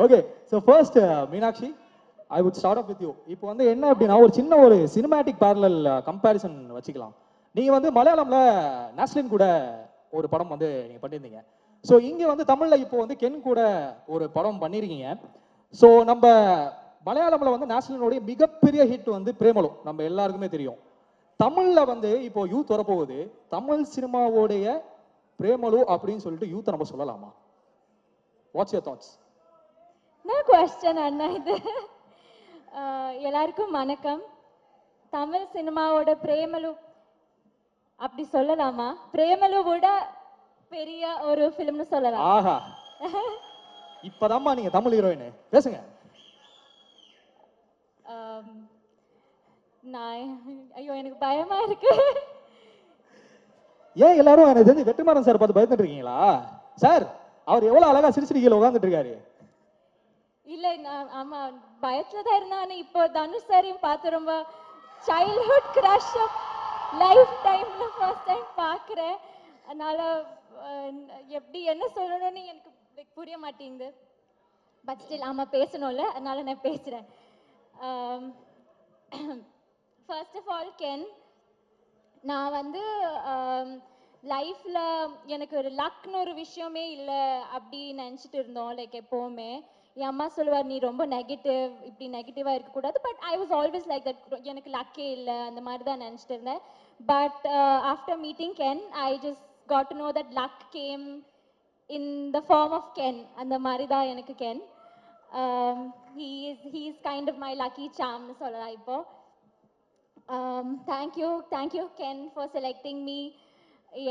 Okay so first Meenakshi I would start up with you. இப்போ வந்து என்ன அப்படின்னா ஒரு சின்ன ஒரு சினிமேட்டிக் பேரலல் கம்பேரிசன் வச்சுக்கலாம். நீங்க வந்து மலையாளம்ல நாஸ்லின் கூட ஒரு படம் வந்து நீங்க பண்ணியிருந்தீங்க. ஸோ இங்க வந்து தமிழ்ல இப்போ வந்து கென் கூட ஒரு படம் பண்ணியிருக்கீங்க. ஸோ நம்ம மலையாளம்ல வந்து நாஸ்லினுடைய மிகப்பெரிய ஹிட் வந்து பிரேமலு, நம்ம எல்லாருக்குமே தெரியும். தமிழ்ல வந்து இப்போ யூத் வரப்போகுது, தமிழ் சினிமாவோடைய பிரேமலு அப்படின்னு சொல்லிட்டு யூத்தை நம்ம சொல்லலாமா? What's your thoughts? என்ன கொஸ்டின் அண்ணா இது? எல்லாருக்கும் வணக்கம். தமிழ் சினிமாவோட பிரேமலு அப்படி சொல்லலாமா? பிரேமலுவோட பெரிய ஒரு ஃபிலிம்னு சொல்லலாம். ஆஹா, இப்பதாம்மா நீங்க தமிழ் ஹீரோயின், பேசுங்க. நான் ஐயோ எனக்கு பயமா இருக்கு. ஏன் எல்லாரும் எனக்கு தெரிஞ்சு வெற்றிமாறன் சார் பார்த்து பயந்துட்டு இருக்கீங்களா? சார் அவர் எவ்வளவு அழகா சிரிச்சிட்டு கீழே உட்காந்துட்டு இருக்காரு. இல்ல நான் ஆமா பயத்துல தான் இருந்தேன். ஆனா இப்போ தனுஷ் சாரையும் பார்த்து ரொம்ப சைல்ட்ஹுட் கிரஷ் லைஃப் டைம்ல ஃபர்ஸ்ட் டைம் பார்க்குறேன். அதனால எப்படி என்ன சொல்லணும்னு எனக்கு புரிய மாட்டேங்குது. பட் ஸ்டில் ஆமா பேசணும்ல, அதனால நான் பேசுறேன். ஃபர்ஸ்ட் ஆஃப் ஆல் கென், நான் வந்து லைஃப்ல எனக்கு ஒரு லக்னு ஒரு விஷயமே இல்லை அப்படி நினச்சிட்டு இருந்தோம். லைக் எப்போவுமே என் அம்மா சொல்லுவார் நீ ரொம்ப நெகட்டிவ், இப்படி நெகட்டிவாக இருக்கக்கூடாது. But I was always like that, எனக்கு லக்கே இல்லை அந்த மாதிரி தான் நினச்சிட்டு இருந்தேன். But after meeting Ken I just got to know that luck came in the form of Ken. அந்த மாதிரி தான் எனக்கு Ken. he is kind of my lucky charm னு சொல்லலாம் இப்போ. thank you Ken for selecting me.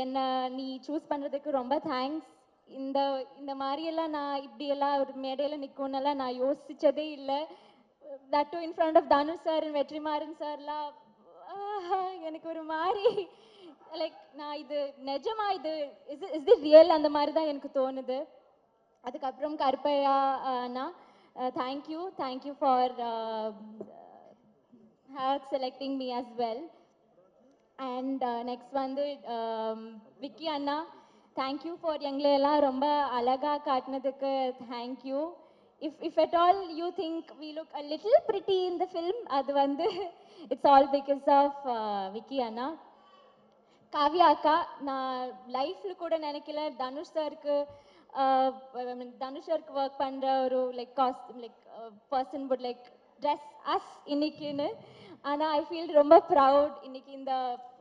என்ன நீ choose பண்ணுறதுக்கு ரொம்ப தேங்க்ஸ். இந்த மாதிரியெல்லாம் நான் இப்படியெல்லாம் ஒரு மேடையில் நிற்கணுன்னெல்லாம் நான் யோசித்ததே இல்லை. That to in front of Dhanush sir and Vetrimaaran சார்லாம் எனக்கு ஒரு மாதிரி லைக் நான் இது நிஜமா இது இஸ் இட் ரியல் அந்த மாதிரி தான் எனக்கு தோணுது. அதுக்கப்புறம் கருப்பையா அண்ணா, thank you for selecting me as well. And next வந்து விக்கி அண்ணா, தேங்க்யூ ஃபார் எங்களை எல்லாம் ரொம்ப அழகா காட்டினதுக்கு thank you. if at all you think we look a little pretty in the film, அது வந்து it's all because of Vicky அண்ணா. காவ்யா அக்கா, நான் லைஃப்ல கூட நினைக்கல தனுஷ் சாருக்கு ஒர்க் பண்ணுற ஒரு like person would like dress us இன்னைக்குன்னு. ஆனால் ஐ ஃபீல் ரொம்ப ப்ரவுட் இன்னைக்கு இந்த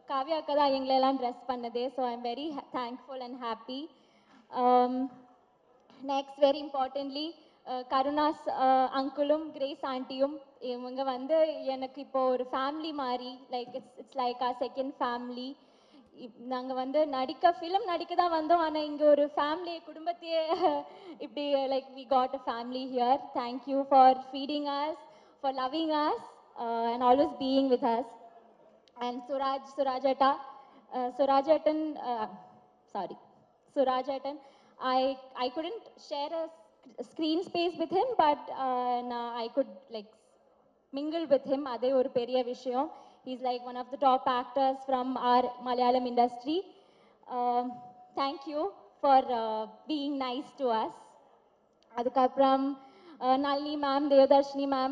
காவ்யா அக்கா தான் எங்களெல்லாம் ட்ரெஸ் பண்ணதே. So I am very thankful and happy. Next very importantly Karunas அங்கிளும் கிரேஸ் ஆண்டியும், இவங்க வந்து எனக்கு இப்போ ஒரு ஃபேமிலி மாதிரி, like it's like our second family. நாங்கள் வந்து ஃபிலிம் நடிக்க தான் வந்தோம், ஆனால் இங்கே ஒரு ஃபேமிலியை குடும்பத்தையே இப்படி like we got a family here. Thank you for feeding us, for loving us and always being with us. And Surajatan, I couldn't share a screen space with him, but I could like mingle with him. Adhe oru periya vishayam. He's like one of the top actors from our Malayalam industry. Thank you for being nice to us. Adukapram Nalini ma'am, Devadarshini ma'am,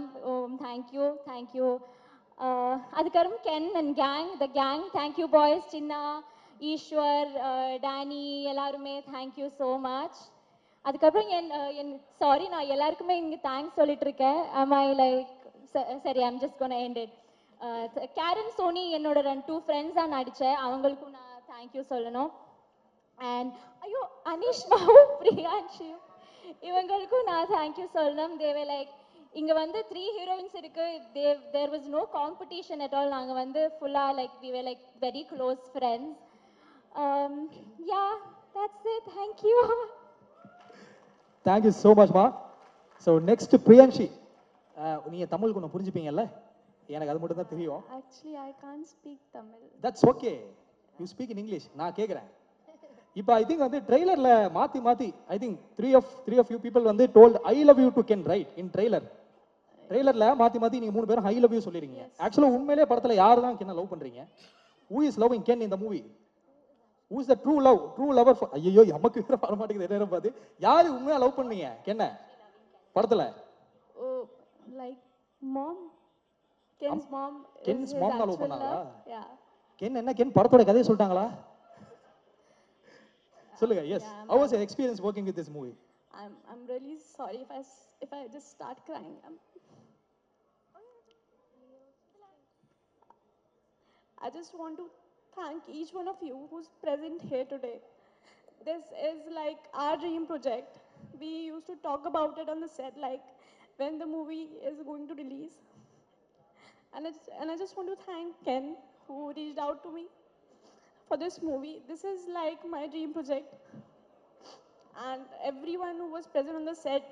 thank you. Adhikaram Ken and the gang, thank you boys, Chinna, Ishwar, Danny, எல்லாருமே thank you so much. அதுக்கப்புறம் sorry நான் எல்லாருக்குமே இங்கே thanks சொல்லிட்டு இருக்கேன். am I like சரி I'm just gonna end it. Karen Soni என்னோட 2 friends தான் நடித்தேன், அவங்களுக்கும் நான் தேங்க்யூ சொல்லணும். அண்ட் ஐயோ அனிஷ்மாவும் பிரியான்ஷியும் இவங்களுக்கும் நான் தேங்க்யூ சொல்லணும். தேவை லைக் இங்கே வந்து 3 ஹீரோயின்ஸ் இருக்கு, there was no competition at all. நாங்கள் வந்து ஃபுல்லாக like we were like very close friends. Yeah that's it. Thank you. Thank you so மச்மா. ஸோ நெக்ஸ்ட் பிரியான்ஷி, நீங்கள் தமிழ் கொஞ்சம் புரிஞ்சுப்பீங்கல்ல? எனக்கு அது மட்டும் தான் தெரியும். Actually I can't speak Tamil. That's okay, you speak in English. நான் கேட்குறேன். இப்போ ஐ திங்க் வந்து ட்ரெய்லர்ல மாத்தி I think three of you people வந்து told I love you to Ken right இன் ட்ரெய்லர்ல மாத்தி நீங்க 3 பேரும் ஐ லவ் யூ சொல்லிருக்கீங்க. ஆக்சுவலா உண்மையிலேயே படத்துல யாரு தான் கென்ன லவ் பண்றீங்க? who is loving Ken in the movie? who is the true lover? ஐயோ நமக்கு வர மாட்டேங்குது. நேரம் பார்த்து யாரு உண்மையா லவ் பண்ணீங்க கென்ன? படத்துல Oh, like mom. Ken's mom is hens his மாம் தான் லவ் actual பண்ணாங்களா? love. Yeah. கென் என்ன கென் படத்தோட கதையை சொல்லிட்டாங்களா? சொல்லுங்க. S. Yeah, How was your experience working with this movie? I'm really sorry if I just start crying. I just want to thank each one of you who's present here today. This is like our dream project. We used to talk about it on the set, like when the movie is going to release. And I just want to thank Ken who reached out to me for this movie. This is like my dream project. And everyone who was present on the set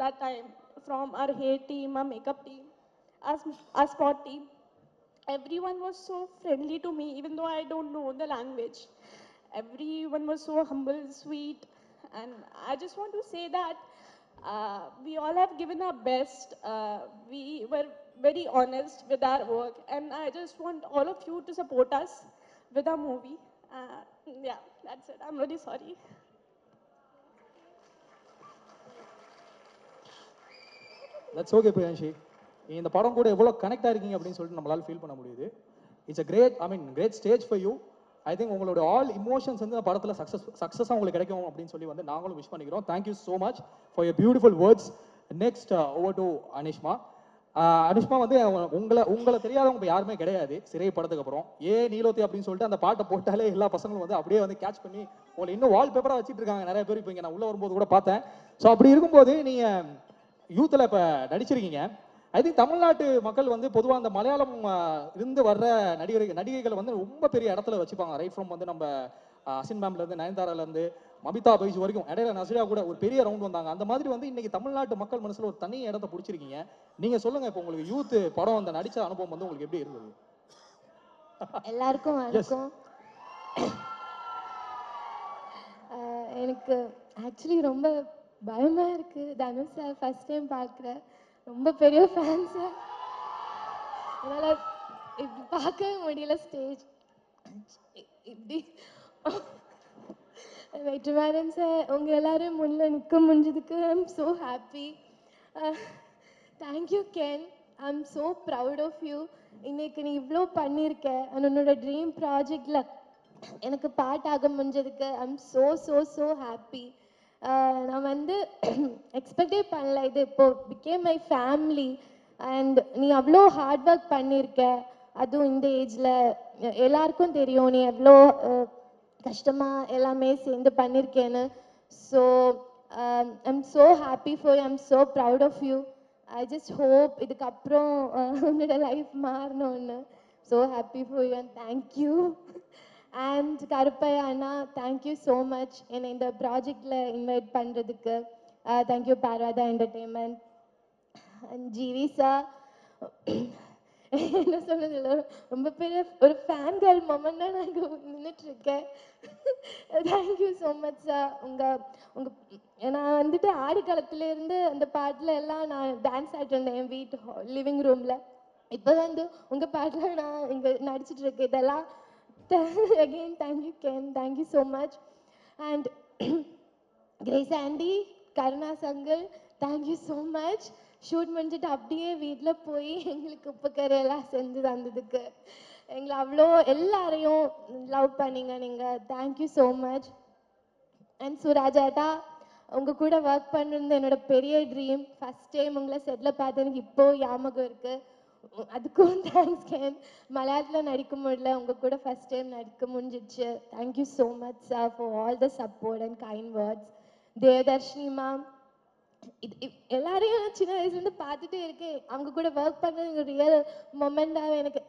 that time, from our hair team, our makeup team, our spot team, everyone was so friendly to me, even though I don't know the language. Everyone was so humble, sweet, and I just want to say that we all have given our best. We were very honest with our work, and I just want all of you to support us with our movie. Yeah, that's it. I'm really sorry. That's okay Priyanshi. இந்த படம் கூட எவ்வளோ connect ஆயிருக்கீங்க அப்படின்னு சொல்லிட்டு நம்மளால feel பண்ண முடியுது. It's a great stage for you. I think உங்களோட ஆல் இமோஷன்ஸ் வந்து இந்த படத்தில் சக்ஸஸாக உங்களுக்கு கிடைக்கும் அப்படின்னு சொல்லி வந்து நாங்களும் விஷ் பண்ணிக்கிறோம். Thank you so much for your beautiful words. Next over to Anishma. Anishma வந்து உங்களை தெரியாதவங்க இப்போ யாருமே கிடையாது சிறை படத்துக்கு அப்புறம். நீலோத்தி அப்படின்னு சொல்லிட்டு அந்த பாட்டை போட்டாலே எல்லா பசங்களும் வந்து அப்படியே வந்து கேட்ச் பண்ணி உங்களை இன்னும் வால்பேப்பராக வச்சுட்டு இருக்காங்க நிறைய பேர். இப்போ இங்கே நான் உள்ளே வரும்போது கூட பார்த்தேன். ஸோ அப்படி இருக்கும்போது நீங்கள் யூத்தில் இப்போ நடிச்சிருக்கீங்க. ஐ திங்க் தமிழ்நாட்டு மக்கள் வந்து பொதுவாக அந்த மலையாளம் இருந்து வர்ற நடிகைகளை வந்து ரொம்ப பெரிய இடத்துல வச்சுப்பாங்க. ரைட் ஃப்ரம் வந்து நம்ம அசின் மேம்லேருந்து நயன்தாராலேருந்து மமிதா பைஜ் வரைக்கும், இடையில நசிரா கூட ஒரு பெரிய ரவுண்ட் வந்தாங்க. அந்த மாதிரி வந்து இன்னைக்கு தமிழ்நாட்டு மக்கள் மனசில் ஒரு தனி இடத்த பிடிச்சிருக்கீங்க. நீங்கள் சொல்லுங்கள், இப்போ உங்களுக்கு யூத் படம் அந்த நடித்த அனுபவம் வந்து உங்களுக்கு எப்படி இருந்தது? எல்லாருக்கும் வணக்கம். எனக்கு ஆக்சுவலி ரொம்ப பயமா இருக்கு. தனுஷ் சார் ஃபர்ஸ்ட் டைம் பார்க்குறேன். ரொம்ப பெரிய ஃபேன் சார். என்னால் இப்படி பார்க்கவே முடியல ஸ்டேஜ் இப்படி. வெற்றிமாறன் சார் உங்கள் எல்லாரும் முன்னில் நிற்க முடிஞ்சதுக்கு I am so happy. Thank you Ken. I am so proud of you. இன்னைக்கு நீ இவ்வளோ பண்ணியிருக்க. உன்னோட ட்ரீம் ப்ராஜெக்டில் எனக்கு பாட்டாக முடிஞ்சதுக்கு I am so so so happy. நான் வந்து எக்ஸ்பெக்டே பண்ணல. இது இப்போ பிகேம் மை ஃபேமிலி. அண்ட் நீ அவ்வளோ ஹார்ட் ஒர்க் பண்ணியிருக்க. அதுவும் இந்த ஏஜில் எல்லாருக்கும் தெரியும் நீ எவ்வளோ கஷ்டமாக எல்லாமே சேர்ந்து பண்ணியிருக்கேன்னு. So I am so happy for you. I am so proud of you. I just hope இதுக்கப்புறம் உன்னோட லைஃப் மாறணும்னு. So happy for you and thank you. And Karuppaiya அண்ணா, தேங்க்யூ ஸோ மச் என்னை இந்த ப்ராஜெக்டில் இன்வைட் பண்ணுறதுக்கு. Thank you Parvatha entertainment. And GV sir, என்ன சொல்றது, ரொம்ப பெரிய ஒரு ஃபேன் கேர்ள் மொமெண்ட் தான் நான் இங்கே நின்றுட்டுருக்கேன். Thank you so much sir. நான் வந்துட்டு ஆடி காலத்துலேருந்து அந்த பாட்டில் எல்லாம் நான் டான்ஸ் ஆகிட்டு இருந்தேன் என் வீட்டு லிவிங் ரூமில். இப்போ வந்து உங்கள் பாட்டில் நான் இங்கே நடிச்சிட்ருக்கேன். இதெல்லாம் again thank you Ken, thank you so much. And Grace Andy, Karuna Sangal, thank you so much. Shoot முடிஞ்சிட்டு அப்படியே வீட்டில் போய் எங்களுக்கு உப்பு கரையெல்லாம் செஞ்சு தந்ததுக்கு எங்களை அவ்வளோ எல்லாரையும் லவ் பண்ணிங்க நீங்கள். Thank you so much. அண்ட் சுராஜாட்டா, உங்கள் கூட ஒர்க் பண்ணுறது என்னோட பெரிய ட்ரீம். ஃபஸ்ட் டைம் உங்களை செட்டில் பார்த்து எனக்கு இப்போது ஞாபகம் இருக்குது. அதுக்கும் தேங்க்ஸ் கேன். மலையாளத்தில் நடிக்க முடியல, உங்கள் கூட ஃபஸ்ட் டைம் நடிக்க முடிஞ்சிச்சு. Thank you so much sir for all the support and kind words. Devadarshini ma'am, எல்லாரையும் நான் சின்ன வயசுலேருந்து பார்த்துட்டே இருக்கேன். அவங்க கூட ஒர்க் பண்ணுறது எனக்கு ரியல் மொமெண்டாக எனக்கு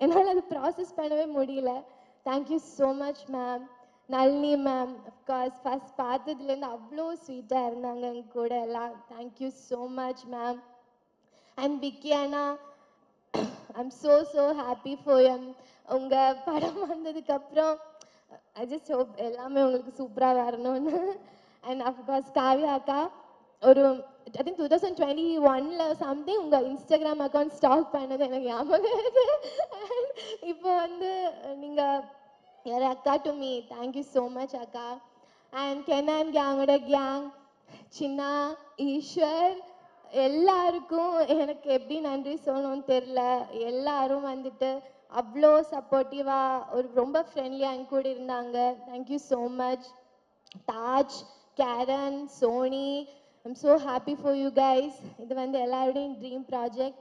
என்னால் அதை ப்ராசஸ் பண்ணவே முடியல. Thank you so much ma'am. Nalini ma'am, of course first பார்த்ததுலேருந்து அவ்வளோ ஸ்வீட்டாக இருந்தாங்க எங்க கூட எல்லாம். Thank you so much ma'am. And Vicky அண்ணா, I'm so happy for you. உங்கள் படம் வந்ததுக்கப்புறம் ஐ ஜஸ்ட் ஹோப் எல்லாமே உங்களுக்கு சூப்பராக வரணும்னு. அண்ட் அஃப்கோர்ஸ் காவ்யா அக்கா, ஒரு ஐ திங்க் 2021 சம்திங் உங்கள் இன்ஸ்டாகிராம் அக்கௌண்ட் ஸ்டாக் பண்ணது எனக்கு ஞாபகம் இருக்கு. இப்போ வந்து நீங்கள் யார் அக்கா to me. Thank you so much அக்கா. அண்ட் கென் அண்ட் கேங்கோட கேங், சின்னா, ஈஸ்வர், எல்லாருக்கும் எனக்கு எப்படி நன்றி சொல்லணும்னு தெரில. எல்லாரும் வந்துட்டு அவ்வளோ சப்போர்ட்டிவாக ஒரு ரொம்ப ஃப்ரெண்ட்லியாக என் கூட இருந்தாங்க. Thank you so much. Taj, Karen, Soni, I'm so happy for you guys. இது வந்து எல்லாருடையும் dream project.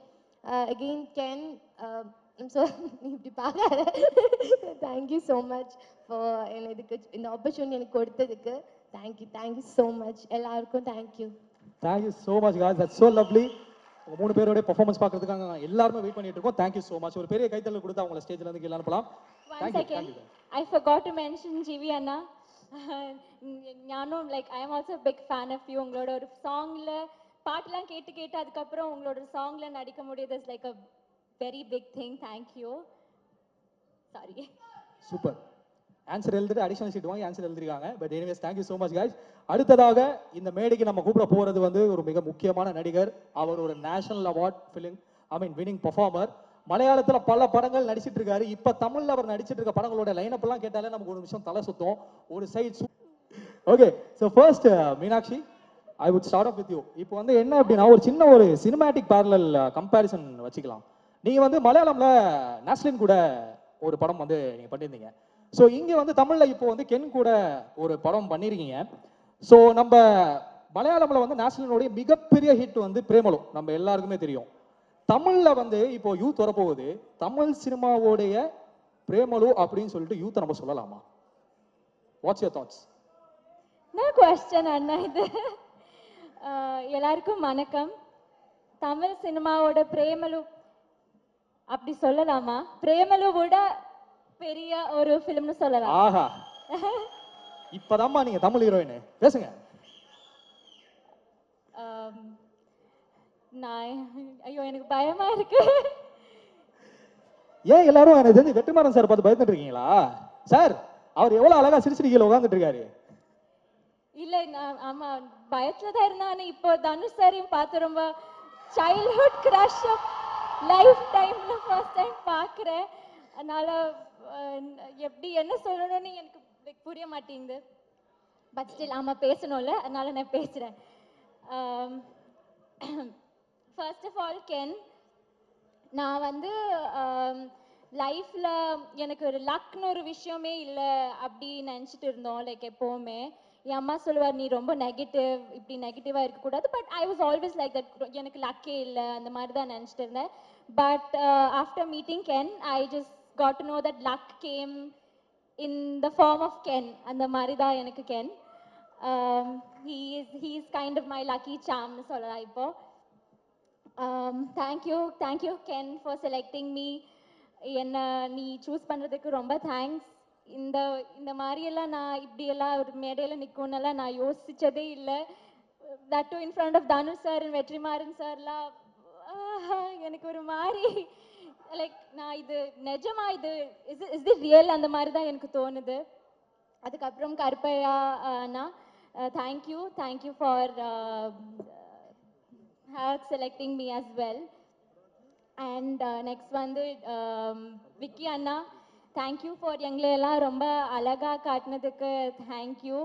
Again Ken, so நீ இப்படி பார்க்காத. தேங்க்யூ ஸோ மச் ஃபார் இதுக்கு இந்த ஆப்பர்ச்சுனிட்டி எனக்கு கொடுத்ததுக்கு. Thank you so much. எல்லாருக்கும் thank you. Thank you so much guys, that's so lovely. உங்க 3 பேரோட பெர்ஃபார்மன்ஸ் பார்க்கறதுக்காக நாங்க எல்லாரும் வெயிட் பண்ணிட்டு இருக்கோம். Thank you so much. ஒரு பெரிய கைத்தட்டல் கொடுத்து அவங்கள ஸ்டேஜ்ல இருந்து கீழ அனுப்பலாம். One second. I forgot to mention GV Anna. ஞானும் like I am also big fan of you. உங்களோட ஒரு சாங்ல பாட்டெல்லாம் கேட்டு அதுக்கப்புறம் உங்களோட சாங்ல நடிக்க முடியுது is like a very big thing. Thank you. Sorry. Super. Answer எழுதிட்டு அடிஷனல் ஷீட் வாங்கி ஆன்சர் எழுதிருக்காங்க. But anyways thank you so much guys. அடுத்ததாக இந்த மேடைக்கு நம்ம கூப்பிட போறது வந்து ஒரு மிக முக்கியமான நடிகர். அவர் ஒரு நேஷனல் அவார்ட் வின்னிங் பெர்ஃபார்மர். மலையாளத்துல பல படங்கள் நடிச்சிட்டு இருக்காரு. இப்ப தமிழ்ல அவர் நடிச்சிட்டு இருக்க படங்களோட லைனப் எல்லாம் கேட்டாலே நமக்கு ஒரு நிமிஷம் தலை சுத்தும். ஒரு side okay. So first Meenakshi, I would start off with you. இப்போ வந்து என்ன அப்படின்னா ஒரு சின்ன ஒரு சினிமேட்டிக் பேரலல் கம்பேரிசன் வச்சுக்கலாம். நீங்க வந்து மலையாளம்ல நாஸ்லின் கூட ஒரு படம் வந்து நீங்க பண்ணியிருந்தீங்க. ஸோ இங்க வந்து தமிழ்ல இப்போ வந்து கென் கூட ஒரு படம் பண்ணிருக்கீங்க. ஸோ நம்ம மலையாளம்ல வந்து நாஸ்லினுடைய மிகப்பெரிய ஹிட் வந்து பிரேமலு, நம்ம எல்லாருக்குமே தெரியும். தமிழ்ல வந்து இப்போ யூத் வரப்போகுது. தமிழ் சினிமாவோடைய பிரேமலு அப்படின்னு சொல்லிட்டு யூத்தை நம்ம சொல்லலாமா? What's your thoughts? No question அண்ணா. இது எல்லாருக்கும் வணக்கம். தமிழ் சினிமாவோட பிரேமலு அப்படி சொல்லலாமா? பிரேமலுவோட பெரிய ஒரு ஃபிலிம்னு சொல்லலாம். ஆஹா, இப்பதாம்மா நீங்க தமிழ் ஹீரோயின் பேசுங்க. நான் ஐயோ எனக்கு பயமா இருக்கு. ஏன் எல்லாரும் எனக்கு தெரிஞ்சு வெற்றிமாறன் சார் பார்த்து பயந்துட்டு இருக்கீங்களா? சார் அவர் எவ்வளவு அழகா சிரிச்சிட்டு கீழே உட்காந்துட்டு இருக்காரு. இல்ல நான் ஆமா பயத்துல தான் இருந்தேன். ஆனா இப்போ தனுஷ் சாரையும் பார்த்து ரொம்ப சைல்ட்ஹுட் கிரஷ் லைஃப் டைம்ல ஃபர்ஸ்ட் டைம் பார்க்குறேன். அதனால எப்படி என்ன சொல்லணும்னு எனக்கு புரிய மாட்டேங்குது. பட் ஸ்டில் ஆமா பேசணும்ல, அதனால நான் பேசுறேன். ஃபர்ஸ்ட் ஆஃப் ஆல் கென், நான் வந்து லைஃப்ல எனக்கு ஒரு லக்னு ஒரு விஷயமே இல்லை அப்படி நினச்சிட்டு இருந்தோம். லைக் எப்போவுமே என் அம்மா சொல்லுவார் நீ ரொம்ப நெகட்டிவ், இப்படி நெகட்டிவாக இருக்கக்கூடாது. But I was always like that. எனக்கு லக்கே இல்லை அந்த மாதிரி தான் நினச்சிட்டு இருந்தேன். But after meeting Ken I just got to know that luck came in the form of Ken. அந்த மாதிரி தான் எனக்கு Ken. he is kind of my lucky charm னு சொல்லலாம் இப்போ. thank you Ken for selecting me. என்ன நீ choose பண்ணுறதுக்கு ரொம்ப தேங்க்ஸ். இந்த மாதிரியெல்லாம் நான் இப்படியெல்லாம் ஒரு மேடையில் நிற்கும்னெல்லாம் நான் யோசித்ததே இல்லை. That to in front of Dhanush sir and Vetrimaaran சார்லாம் எனக்கு ஒரு மாதிரி லைக் நான் இது நிஜமா இது இஸ் தி ரியல் அந்த மாதிரி தான் எனக்கு தோணுது. அதுக்கப்புறம் கருப்பையா அண்ணா, thank you for selecting me as well. And next வந்து விக்கி அண்ணா, thank you for எங்களை எல்லாம் ரொம்ப அழகா காட்டினதுக்கு thank you.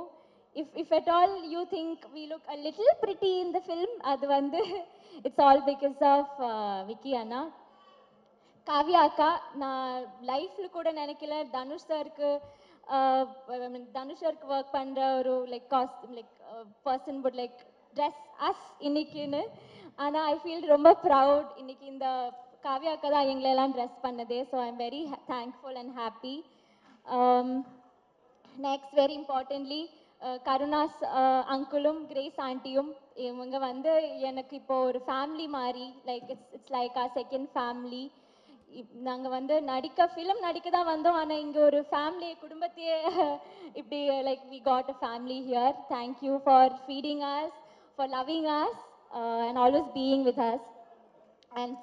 If at all you think we look a little pretty in the film, அது வந்து it's all because of Vicky அண்ணா. காவ்யா அக்கா, நான் லைஃப்ல கூட நினைக்கல தனுஷ் சாருக்கு ஒர்க் பண்ணுற ஒரு like person would like dress us இன்னைக்குன்னு. ஆனால் ஐ ஃபீல் ரொம்ப ப்ரவுட் இன்னைக்கு இந்த காவ்யா அக்கா தான் எங்களை எல்லாம் ட்ரெஸ் பண்ணதே. So I am very thankful and happy. Next very importantly Karunas அங்கிளும் கிரேஸ் ஆண்டியும், இவங்க வந்து எனக்கு இப்போ ஒரு ஃபேமிலி மாதிரி. Like it's like our second family. நாங்கள் வந்து ஃபிலிம் நடிக்க தான் வந்தோம். ஆனால் இங்கே ஒரு ஃபேமிலி குடும்பத்தையே இப்படி like we got a family here. Thank you for feeding us, for loving us and always being with us. And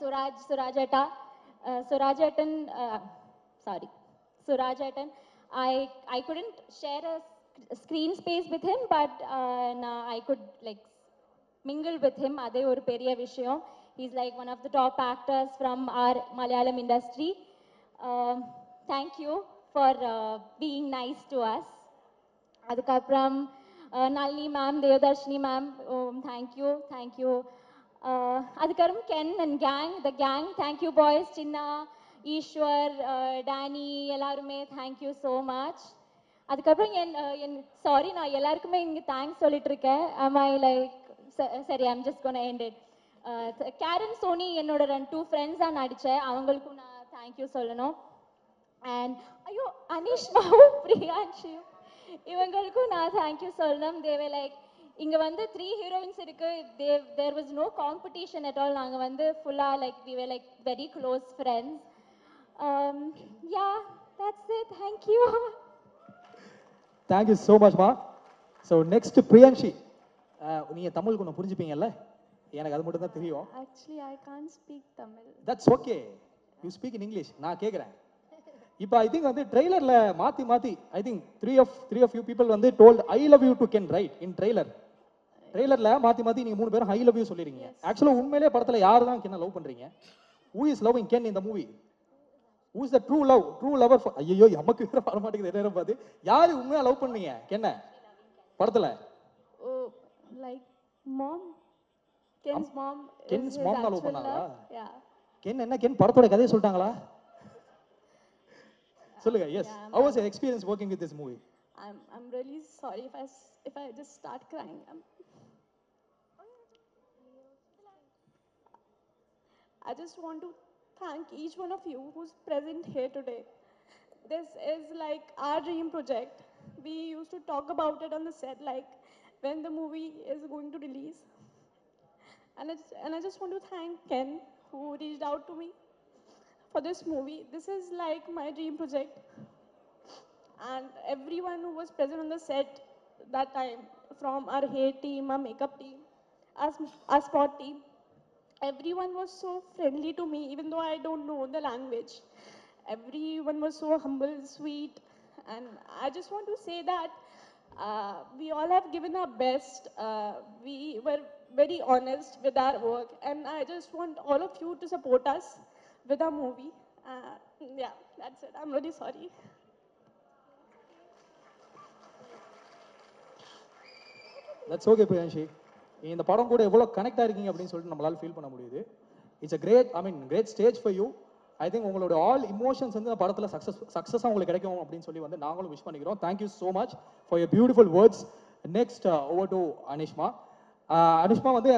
Surajatan, I couldn't share a screen space with him, but I could like mingle with him. அதே ஒரு பெரிய விஷயம். He's like one of the top actors from our Malayalam industry. Thank you for being nice to us. அதுக்கப்புறம் Nalini ma'am, Devadarshini ma'am, thank you. அதுக்கப்புறம் Ken and gang thank you boys, Chinna, Eswar, Danny எல்லாருமே thank you so much. அதுக்கப்புறம் sorry, நான் எல்லாருக்குமே இங்கே thanks சொல்லிட்டு இருக்கேன். சரி, I'm just gonna end it. Karen, Soni என்னோட 2 ஃப்ரெண்ட்ஸ் தான் நடித்தேன், அவங்களுக்கும் நான் தேங்க்யூ சொல்லணும். அண்ட் ஐயோ, அனிஷ்மாவும் பிரியான்ஷியும் இவங்களுக்கும் நான் தேங்க்யூ சொல்லணும். தேவை லைக் இங்கே வந்து 3 ஹீரோயின்ஸ் இருக்கு, there was no competition at all. நாங்கள் வந்து ஃபுல்லாக like we were like very close friends. Yeah, that's it. Thank you. Thank you so மச்மா. ஸோ நெக்ஸ்ட் பிரியான்ஷி, நீங்கள் தமிழுக்கு ஒன்று புரிஞ்சுப்பீங்கல்ல, எனக்கு அது மட்டும் தான் தெரியும். Actually, I can't speak Tamil. That's okay, you speak in English. நான் கேட்குறேன், இப்போ ஐ திங்க் வந்து ட்ரெய்லரில் மாற்றி I think three of you people வந்து told I love you to Ken, right? In ட்ரெய்லரில் மாற்றி நீங்கள் 3 பேரும் ஐ லவ் யூ சொல்லிருக்கீங்க. ஆக்சுவலாக உண்மையிலே படத்தில் யார் தான் கென்னை லவ் பண்ணுறீங்க? Who is loving Ken in the movie? Who is the true lover? ஐயோ, நமக்கு வேற வர மாட்டேங்குது நேரம் பார்த்து. யாரு உண்மையா லவ் பண்ணீங்க கென்னை படத்துல? Oh, like mom. Ken's mom. Ken's mom தான் லவ் பண்ணாங்களா? Yeah. கென் படத்தோட கதையை சொல்லிட்டாங்களா? சொல்லுங்க. Yes, how was your experience working with this movie? I'm really sorry if I just start crying. I just want to thank each one of you who's present here today. This is like our dream project. We used to talk about it on the set, like when the movie is going to release. And I just want to thank Ken, who reached out to me for this movie. This is like my dream project. And everyone who was present on the set that time, from our hair team, our makeup team, our spot team, everyone was so friendly to me, even though I don't know the language. Everyone was so humble, sweet, and I just want to say that we all have given our best. We were very honest with our work, and I just want all of you to support us with our movie. Yeah, that's it. I'm really sorry. That's okay Priyanshi. இந்த படம் கூட எவ்வளோ connect ஆயிருக்கீங்க அப்படின்னு சொல்லிட்டு நம்மளால feel பண்ண முடியுது. It's a great stage for you. I think உங்களோட ஆல் இமோஷன்ஸ் வந்து படத்தில் சக்ஸஸாக உங்களுக்கு கிடைக்கும் அப்படின்னு சொல்லி வந்து நாங்களும் விஷ் பண்ணிக்கிறோம். Thank you so much for your beautiful words. Next over to Anishma. Anishma வந்து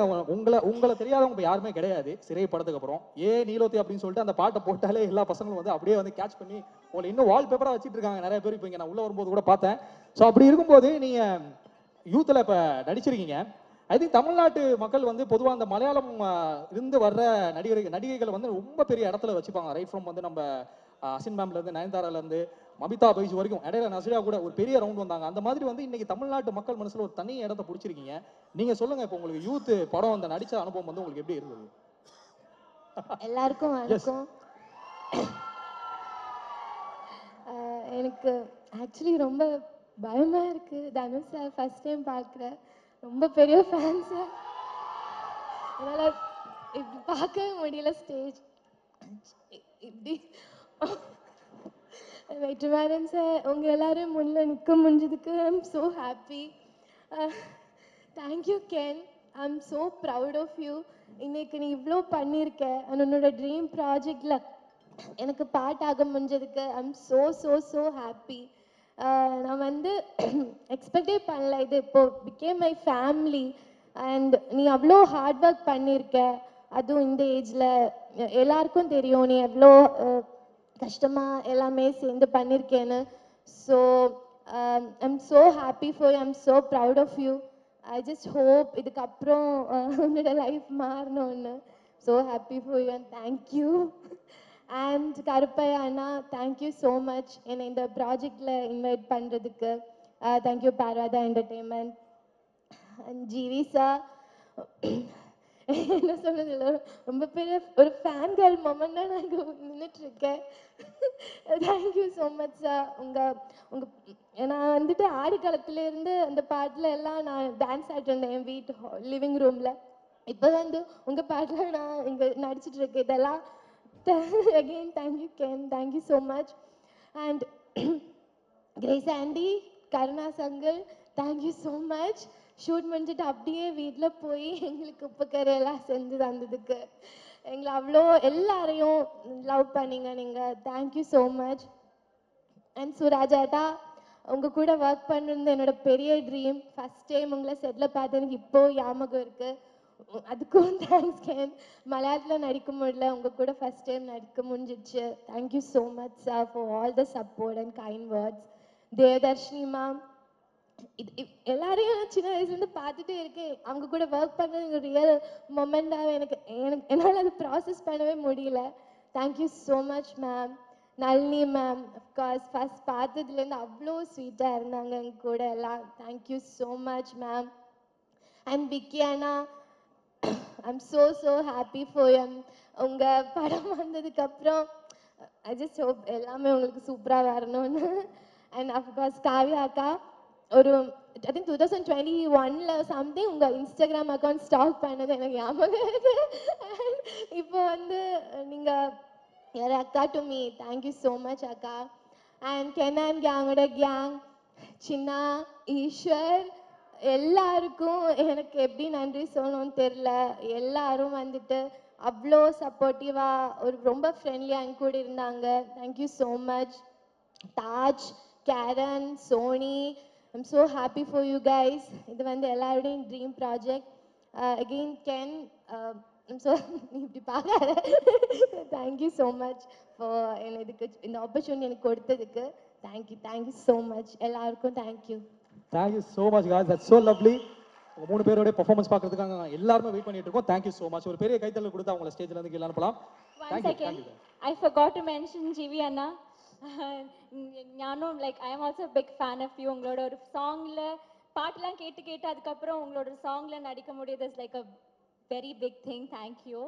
உங்களை தெரியாதவங்க யாருமே கிடையாது சிறை படத்துக்கு அப்புறம். நீலோத்தி அப்படின்னு சொல்லிட்டு அந்த பாட்டை போட்டாலே எல்லா பசங்களும் வந்து அப்படியே வந்து கேட்ச் பண்ணி உங்களை இன்னும் வால் பேப்பராக வச்சுட்டு இருக்காங்க நிறைய பேர். இப்போ இங்கே நான் உள்ள வரும்போது கூட பார்த்தேன். ஸோ அப்படி இருக்கும்போது நீங்கள் யூத்தில் இப்போ நடிச்சிருக்கீங்க. ஐ திங்க் தமிழ்நாட்டு மக்கள் வந்து பொதுவாக அந்த மலையாளம் இருந்து வர்ற நடிகைகளை வந்து ரொம்ப பெரிய இடத்துல வச்சுப்பாங்க. ரைட் ஃப்ரம் வந்து நம்ம அசின் மேம்லேருந்து, நயன்தாராலேருந்து, மமிதா பைஜ் வரைக்கும். இடையில நசிரியா கூட ஒரு பெரிய ரவுண்ட் வந்தாங்க. அந்த மாதிரி வந்து இன்னைக்கு தமிழ்நாட்டு மக்கள் மனசில் ஒரு தனி இடத்த பிடிச்சிருக்கீங்க. நீங்கள் சொல்லுங்கள், இப்போ உங்களுக்கு யூத் படம் அந்த நடித்த அனுபவம் வந்து உங்களுக்கு எப்படி இருந்தது? எல்லாருக்கும் வணக்கம். எனக்கு ஆக்சுவலி ரொம்ப பயமா இருக்கு. தனுஷ் சார் ஃபர்ஸ்ட் டைம் பார்க்குறேன். ரொம்ப பெரிய ஃபேன் சார். அதனால் இப்படி பார்க்கவே முடியல ஸ்டேஜ். இப்படி வெற்றிமாறன் சார் உங்கள் எல்லாரும் முன்ன நிற்க முடிஞ்சதுக்கு I am so happy. Thank you Ken, I am so proud of you. இன்னைக்கு நீ இவ்வளோ பண்ணியிருக்க. உன்னோட ட்ரீம் ப்ராஜெக்டில் எனக்கு பாட்டாக முடிஞ்சதுக்கு I am so so so happy. நான் வந்து எக்ஸ்பெக்டே பண்ணல. இது இப்போ பிகேம் மை ஃபேமிலி. அண்ட் நீ அவ்வளோ ஹார்ட் ஒர்க் பண்ணியிருக்க. அதுவும் இந்த ஏஜில் எல்லாருக்கும் தெரியும் நீ எவ்வளோ கஷ்டமாக எல்லாமே சேர்ந்து பண்ணியிருக்கேன்னு. So I'm so happy for you. I'm so proud of you. I just hope இதுக்கப்புறம் உன்னோட லைஃப் மாறணும்னு. So happy for you and thank you. And Karuppaiya அண்ணா, தேங்க்யூ ஸோ மச் என்னை இந்த ப்ராஜெக்டில் இன்வைட் பண்ணுறதுக்கு. Thank you Parvatha entertainment. And GV sir, என்ன சொல்றது இல்லை, ரொம்ப பெரிய ஒரு ஃபேன் கேர்ள் மொமெண்ட் தான் நான் இங்கே நின்றுட்டுருக்கேன். Thank you so much sir. நான் வந்துட்டு ஆடி காலத்துலேருந்து அந்த பாட்டில் எல்லாம் நான் டான்ஸ் ஆடிட்டு இருந்தேன் என் வீட்டு லிவிங் ரூமில். இப்போ வந்து உங்கள் பாட்டில் நான் இங்கே நடிச்சிட்ருக்கேன். இதெல்லாம் again, thank you Ken, thank you so much. And Grace Andy, Karuna Sangal, thank you so much. Shoot முடிஞ்சிட்டு அப்படியே வீட்டில் போய் எங்களுக்கு உப்பு கறியெல்லாம் செஞ்சு தந்ததுக்கு எங்களை அவ்வளோ எல்லாரையும் லவ் பண்ணீங்க நீங்கள். Thank you so much. அண்ட் சுராஜாட்டா உங்கள் கூட ஒர்க் பண்ணுறது என்னோட பெரிய ட்ரீம். ஃபஸ்ட் டைம் உங்களை செட்டில் பார்த்து எனக்கு இப்போது ஞாபகம் இருக்குது. அதுக்கும் தேங்க்ஸ் கேன். மலையாளத்தில் நடிக்க முடியல, உங்கள் கூட ஃபஸ்ட் டைம் நடிக்க முடிஞ்சிடுச்சு. Thank you so much sir for all the support and kind words. Devadarshini ma'am, எல்லாரையும் நான் சின்ன வயசுலேருந்து பார்த்துட்டே இருக்கேன். அவங்க கூட ஒர்க் பண்ணுறது ரியல் மொமெண்டாக என்னால் அது ப்ராசஸ் பண்ணவே முடியல. Thank you so much ma'am. Nalini ma'am of course first பார்த்ததுலேருந்து அவ்வளோ ஸ்வீட்டாக இருந்தாங்க எங்க கூட எல்லாம். Thank you so much ma'am. And Vicky அண்ணா, I'm so happy for you. உங்கள் படம் வந்ததுக்கப்புறம் ஐ ஜஸ்ட் ஹோப் எல்லாமே உங்களுக்கு சூப்பராக வரணும்னு. அண்ட் அஃப்கோர்ஸ் காவ்யா அக்கா, ஒரு ஐ திங்க் 2021 சம்திங் உங்கள் இன்ஸ்டாகிராம் அக்கௌண்ட் ஸ்டாக் பண்ணது எனக்கு ஞாபகம் இருக்கு. இப்போ வந்து நீங்கள் யார் அக்கா to me. Thank you so much அக்கா. அண்ட் கெனான் கேங்கோட கேங், சின்னா, ஈஸ்வர், எல்லாருக்கும் எனக்கு எப்படி நன்றி சொல்லணும்னு தெரில. எல்லாரும் வந்துட்டு அவ்வளோ சப்போர்ட்டிவாக ஒரு ரொம்ப ஃப்ரெண்ட்லியாக என் கூட இருந்தாங்க. Thank you so much. Taj, Karen, Soni, I'm so happy for you guys. இது வந்து எல்லாருடையும் dream project. Again Ken, so நீ இப்படி பார்க்காத. தேங்க்யூ ஸோ மச் ஃபார் இதுக்கு இந்த ஆப்பர்ச்சுனிட்டி எனக்கு கொடுத்ததுக்கு. தேங்க்யூ ஸோ மச் எல்லாருக்கும். Thank you. Thank you so much guys, that's so lovely. உங்கள் 3 பேரோட பெர்ஃபார்மன்ஸ் பார்க்கறதுக்காக எல்லாருமே வெயிட் பண்ணிட்டு இருக்கோம். Thank you so much. ஒரு பெரிய கைத்தட்டல் கொடுத்து அவங்கள ஸ்டேஜ்ல இருந்து கீழே அனுப்பலாம். One second. I forgot to mention GV Anna. ஞானும் like I am also big fan of you. உங்களோட ஒரு சாங்ல பாட்டுலாம் கேட்டு அதுக்கப்புறம் உங்களோட சாங்ல நடிக்க முடியுது is like a very big thing. Thank you.